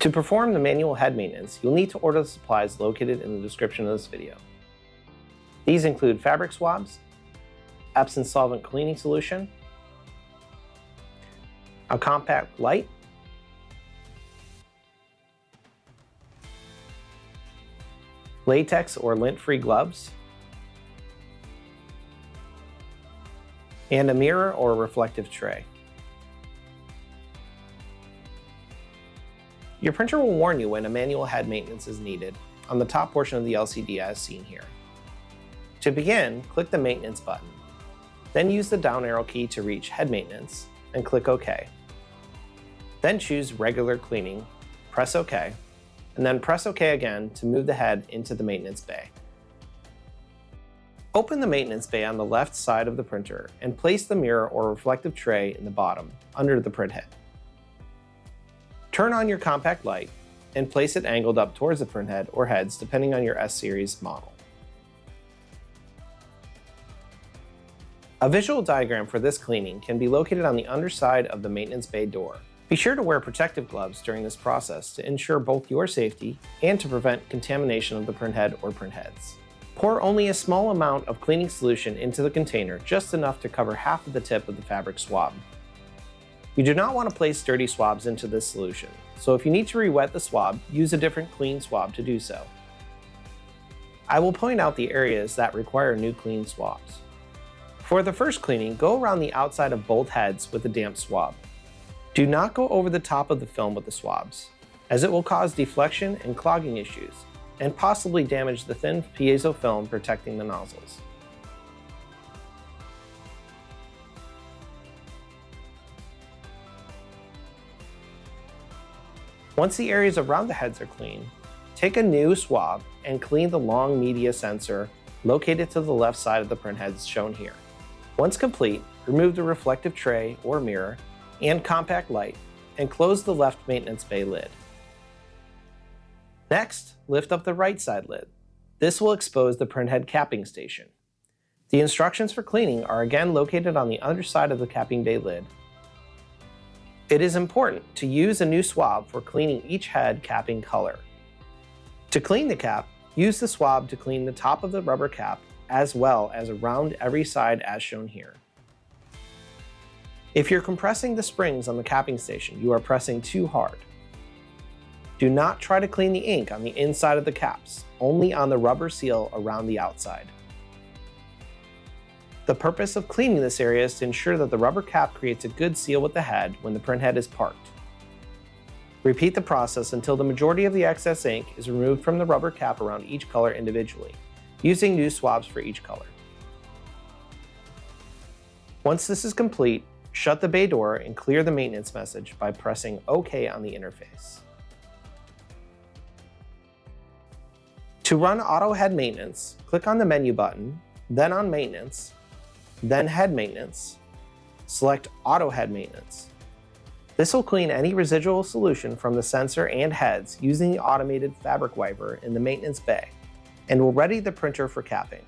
To perform the manual head maintenance, you'll need to order the supplies located in the description of this video. These include fabric swabs, Epson solvent cleaning solution, a compact light, latex or lint-free gloves, and a mirror or reflective tray. Your printer will warn you when a manual head maintenance is needed on the top portion of the LCD as seen here. To begin, click the Maintenance button. Then use the down arrow key to reach Head Maintenance and click OK. Then choose Regular Cleaning, press OK, and then press OK again to move the head into the maintenance bay. Open the maintenance bay on the left side of the printer and place the mirror or reflective tray in the bottom, under the print head. Turn on your compact light and place it angled up towards the print head or heads depending on your S-Series model. A visual diagram for this cleaning can be located on the underside of the maintenance bay door. Be sure to wear protective gloves during this process to ensure both your safety and to prevent contamination of the print head or print heads. Pour only a small amount of cleaning solution into the container, just enough to cover half of the tip of the fabric swab. You do not want to place dirty swabs into this solution, so if you need to re-wet the swab, use a different clean swab to do so. I will point out the areas that require new clean swabs. For the first cleaning, go around the outside of both heads with a damp swab. Do not go over the top of the film with the swabs, as it will cause deflection and clogging issues, and possibly damage the thin piezo film protecting the nozzles. Once the areas around the heads are clean, take a new swab and clean the long media sensor located to the left side of the print heads shown here. Once complete, remove the reflective tray or mirror and compact light and close the left maintenance bay lid. Next, lift up the right side lid. This will expose the print head capping station. The instructions for cleaning are again located on the underside of the capping bay lid. It is important to use a new swab for cleaning each head capping color. To clean the cap, use the swab to clean the top of the rubber cap as well as around every side as shown here. If you're compressing the springs on the capping station, you are pressing too hard. Do not try to clean the ink on the inside of the caps, only on the rubber seal around the outside. The purpose of cleaning this area is to ensure that the rubber cap creates a good seal with the head when the print head is parked. Repeat the process until the majority of the excess ink is removed from the rubber cap around each color individually, using new swabs for each color. Once this is complete, shut the bay door and clear the maintenance message by pressing OK on the interface. To run auto head maintenance, click on the menu button, then on Maintenance, then Head Maintenance. Select Auto Head Maintenance. This will clean any residual solution from the sensor and heads using the automated fabric wiper in the maintenance bay, and will ready the printer for capping.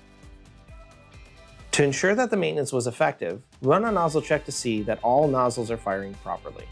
To ensure that the maintenance was effective, run a nozzle check to see that all nozzles are firing properly.